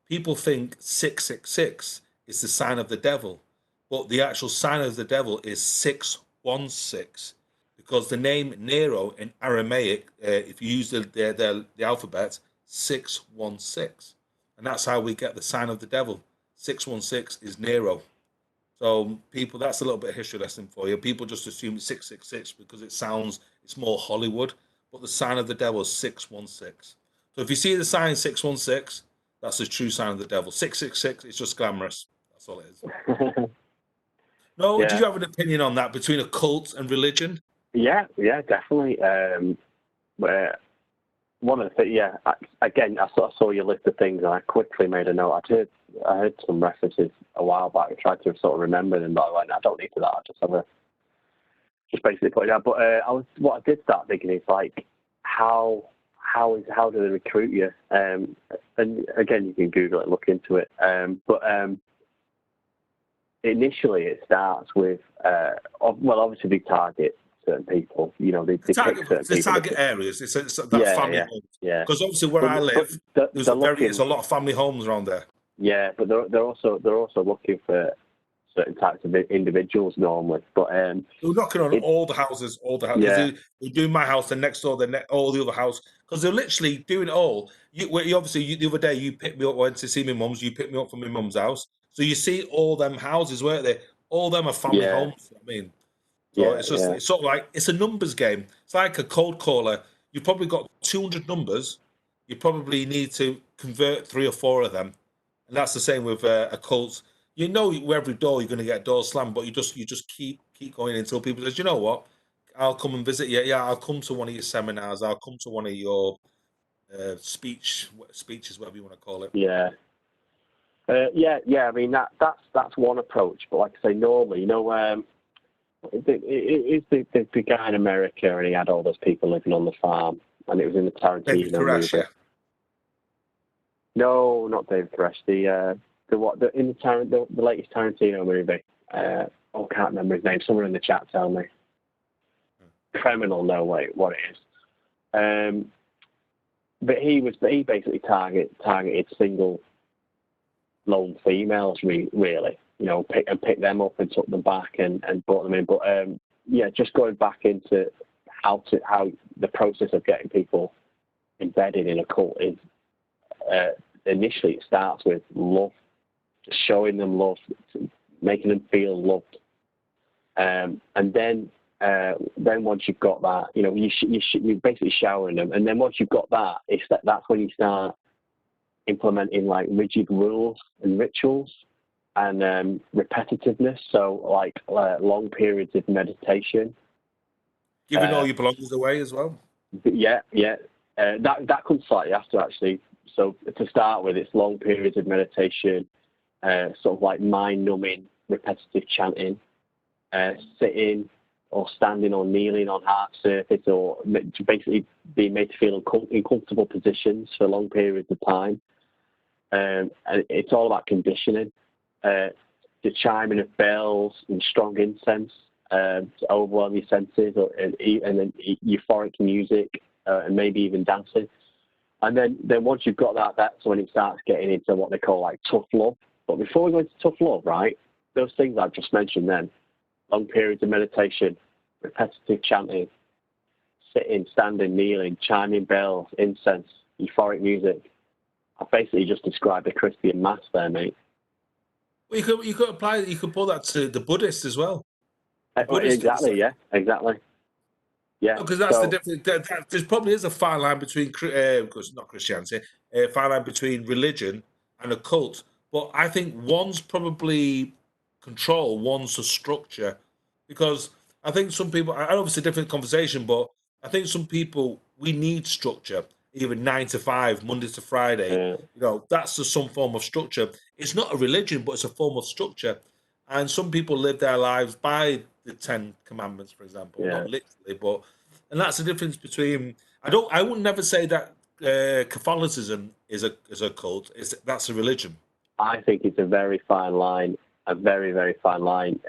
People think 666 is the sign of the devil, but the actual sign of the devil is 616, because the name Nero in Aramaic, if you use the alphabet, 616, and that's how we get the sign of the devil. 616 is Nero. So people, that's a little bit of history lesson for you. People just assume it's 666 because it's more Hollywood, but the sign of the devil is 616. So if you see the sign 616, that's the true sign of the devil. 666 is just glamorous. That's all it is. No, Yeah. do you have an opinion on that between a cult and religion? Yeah, definitely. Where one of the things, again, I sort of saw your list of things, and I quickly made a note. I heard some references a while back. I tried to sort of remember them, but I went, I don't need to that. I just basically put it down. But what I did start thinking is like, how do they recruit you? And again, you can Google it, look into it. But initially, it starts with obviously they target certain people. You know, they pick certain people. The target areas. It's that family homes. Yeah. Because obviously where I live, there's a lot of family homes around there. Yeah, but they're also looking for certain types of individuals normally. But they're knocking on all the houses. Yeah. They do my house, and next door, all the other house. Because they're literally doing it all. You obviously the other day you picked me up, went to see my mum's. You picked me up from my mum's house. So you see all them houses, weren't they? All them are family homes. I mean, so it's sort of like it's a numbers game. It's like a cold caller. You've probably got 200 numbers. You probably need to convert 3 or 4 of them, and that's the same with a cult. You know, every door you're going to get a door slammed, but you just keep going until people says, you know what, I'll come and visit you. Yeah, I'll come to one of your seminars. I'll come to one of your speeches, whatever you want to call it. Yeah. I mean that's one approach, but like I say, normally, you know, it's the guy in America, and he had all those people living on the farm, and it was in the Tarantino Koresh, movie. yeah. No, not David Koresh. The latest Tarantino movie. I can't remember his name. Someone in the chat tell me. Criminal, no, wait, what it is. But he basically targeted single lone females, really. You know, pick them up and took them back and brought them in. But just going back into how the process of getting people embedded in a cult is initially it starts with love, just showing them love, making them feel loved, and then once you've got that, you know, you're basically showering them, and then once you've got that, that's when you start implementing like rigid rules and rituals and repetitiveness. So like long periods of meditation, Giving all your belongings away as well. Yeah. That comes slightly after, actually. So to start with, it's long periods of meditation, sort of like mind-numbing, repetitive chanting, sitting or standing or kneeling on hard surface, or basically being made to feel in comfortable positions for long periods of time. And it's all about conditioning. The chiming of bells and strong incense to overwhelm your senses, and then euphoric music, and maybe even dancing. And then once you've got that, that's when it starts getting into what they call like tough love. But before we go into tough love, right, those things I've just mentioned then, long periods of meditation, repetitive chanting, sitting, standing, kneeling, chiming bells, incense, euphoric music. I basically just described the Christian mass there, mate. Well, you could apply, you could pull that to the Buddhist as well. The Buddhist Exactly, yeah, exactly. Yeah, because that's the difference. There probably is a fine line between, because not Christianity, a fine line between religion and a cult. But I think one's probably control, one's a structure, because I think some people, I know it's a different conversation, but I think some people, we need structure, even 9 to 5, Monday to Friday. Yeah. You know, that's just some form of structure. It's not a religion, but it's a form of structure. And some people live their lives by the 10 Commandments, for example, Yeah. not literally, but, and that's the difference between, I would never say that Catholicism is a cult. That's a religion. I think it's a very fine line, a very, very fine line.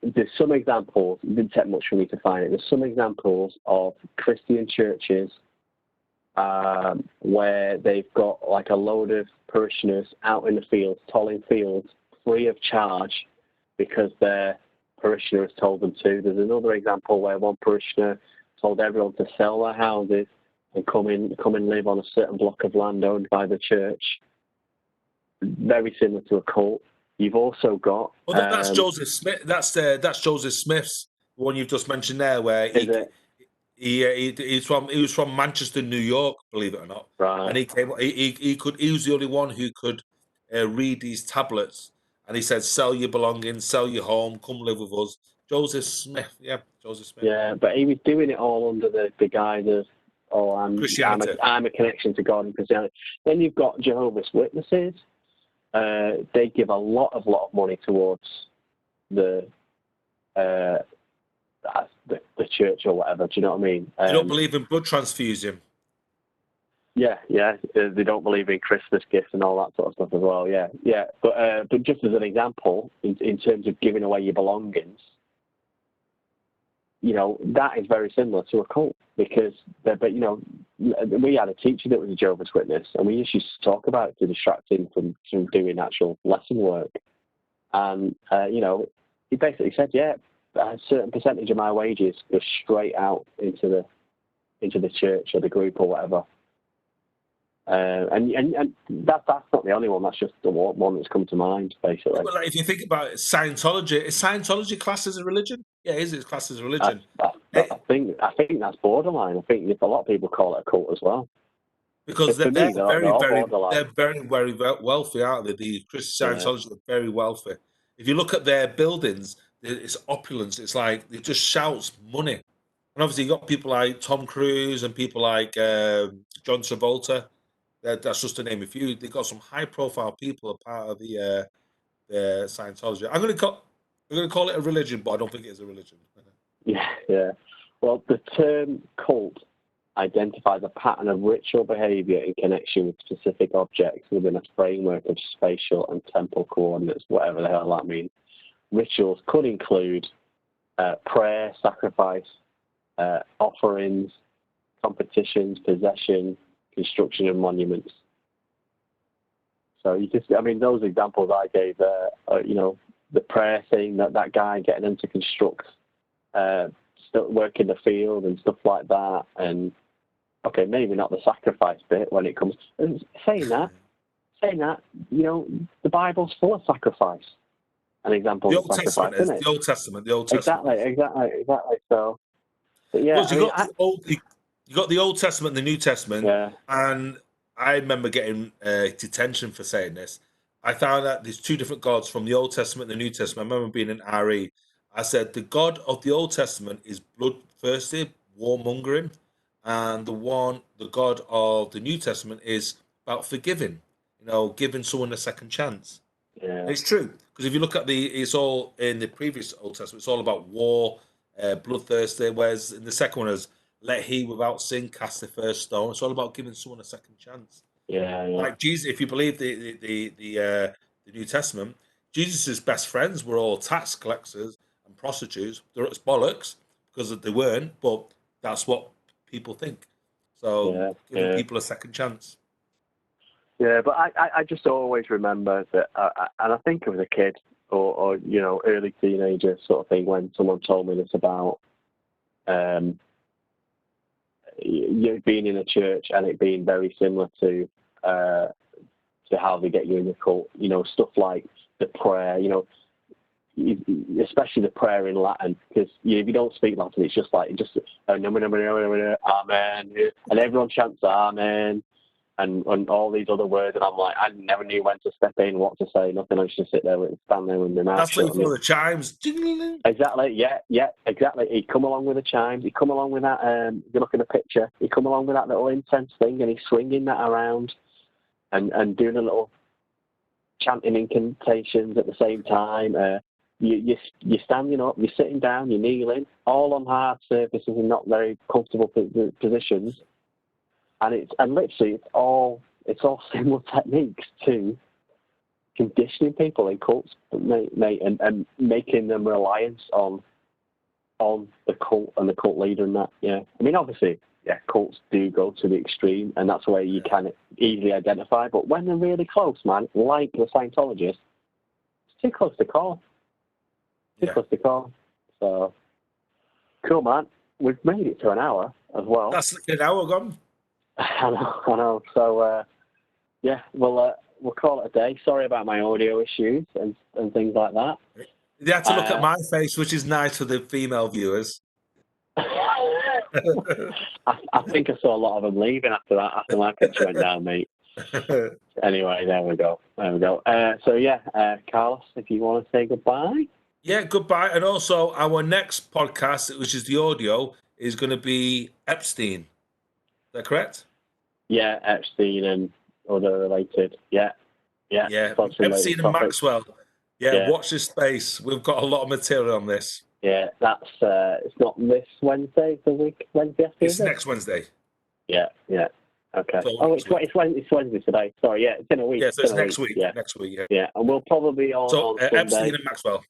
There's some examples, it didn't take much for me to find it, there's some examples of Christian churches where they've got like a load of parishioners out in the fields, tolling fields, free of charge because their parishioner has told them to. There's another example where one parishioner told everyone to sell their houses and come and live on a certain block of land owned by the church. Very similar to a cult. You've also got. Well, that's Joseph Smith. That's Joseph Smith's one you've just mentioned there, where he was from Manchester, New York, believe it or not. Right. And he was the only one who could read these tablets, and he said, "Sell your belongings, sell your home, come live with us." Joseph Smith, Joseph Smith. Yeah, but he was doing it all under the guise of, Christianity. I'm a connection to God and Christianity. Then you've got Jehovah's Witnesses. They give a lot of money towards the church or whatever. Do you know what I mean? They don't believe in blood transfusion. Yeah. They don't believe in Christmas gifts and all that sort of stuff as well. Yeah. But just as an example, in terms of giving away your belongings, you know, that is very similar to a cult because, we had a teacher that was a Jehovah's Witness, and we used to talk about it to distract him from doing actual lesson work. And he basically said, a certain percentage of my wages go straight out into the church or the group or whatever. And that's not the only one. That's just the one that's come to mind, basically. Well, like, if you think about it, Scientology, is Scientology classed as a religion? Yeah, it's classed as a religion. I think that's borderline. I think a lot of people call it a cult as well. Because they're very, very wealthy, aren't they? The Christian Scientology are very wealthy. If you look at their buildings, it's opulence. It's like it just shouts money. And obviously, you got people like Tom Cruise and people like John Travolta. That's just to name a few. They got some high-profile people a part of the Scientology. I'm going to call it a religion, but I don't think it is a religion. Yeah. Well, the term cult identifies a pattern of ritual behavior in connection with specific objects within a framework of spatial and temporal coordinates, whatever the hell that means. Rituals could include prayer, sacrifice, offerings, competitions, possession, construction of monuments. So those examples I gave there, the prayer thing, that guy getting them to construct, work in the field and stuff like that, and okay, maybe not the sacrifice bit when it comes. Saying that, the Bible's full of sacrifice. An example of sacrifice, isn't it? The Old Testament. Exactly. So, but yeah, you got the Old Testament and the New Testament, and I remember getting detention for saying this. I found out there's two different gods from the Old Testament and the New Testament. I remember being in RE. I said the God of the Old Testament is bloodthirsty, warmongering, and the God of the New Testament is about forgiving, giving someone a second chance. Yeah. It's true, because if you look at it's all in the previous Old Testament, it's all about war, bloodthirsty, whereas in the second one is let he without sin cast the first stone. It's all about giving someone a second chance. Yeah. Like Jesus, if you believe the New Testament, Jesus' best friends were all tax collectors and prostitutes. It's bollocks because they weren't, but that's what people think. So giving people a second chance. Yeah, but I just always remember that, and I think I was a kid or early teenager sort of thing when someone told me this about you being in a church and it being very similar to how they get you in the cult. Stuff like the prayer. Especially the prayer in Latin, because if you don't speak Latin, it's just amen, and everyone chants amen. And all these other words, and I'm like, I never knew when to step in, what to say, nothing. I just sit there and stand there with my mouth shut. That's like for the chimes. Exactly, yeah, exactly. He'd come along with the chimes. He'd come along with that. If you look at the picture, he'd come along with that little incense thing, and he's swinging that around, and doing a little chanting incantations at the same time. You're standing up, you're sitting down, you're kneeling, all on hard surfaces and not very comfortable positions. And literally it's all similar techniques to conditioning people in cults, mate, and making them reliant on the cult and the cult leader and that. Yeah, I mean, obviously, cults do go to the extreme, and that's where you can easily identify. But when they're really close, man, like the Scientologists, it's too close to call. Close to call. So cool, man. We've made it to an hour as well. That's like an hour gone. I know. So, we'll call it a day. Sorry about my audio issues and things like that. You have to look at my face, which is nice for the female viewers. I think I saw a lot of them leaving after my picture went down, mate. Anyway, there we go. Carlos, if you want to say goodbye. Yeah, goodbye. And also, our next podcast, which is the audio, is going to be Epstein. Is that correct? Yeah, Epstein and other related. Yeah. Epstein and Maxwell. Yeah, watch this space. We've got a lot of material on this. Yeah, that's it's not this Wednesday. It's the week Wednesday after. It's next Wednesday. Yeah. Okay. So it's Wednesday today. Sorry. Yeah, it's in a week. Yeah, so it's next week. Yeah. Next week. Yeah. Yeah, and we'll probably be on Sunday. Epstein and Maxwell.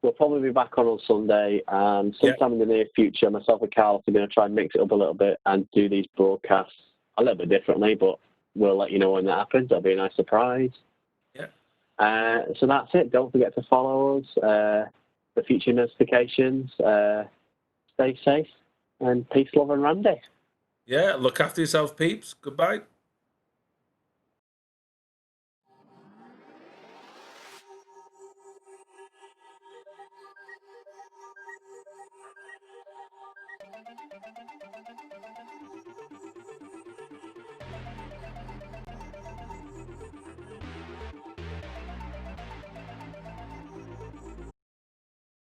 We'll probably be back on Sunday, and sometime in the near future, myself and Carlos are going to try and mix it up a little bit and do these broadcasts a little bit differently, but we'll let you know when that happens. That'll be a nice surprise. Yeah. So that's it. Don't forget to follow us, the future notifications. Stay safe, and peace, love, and Randy. Yeah, look after yourself, peeps. Goodbye.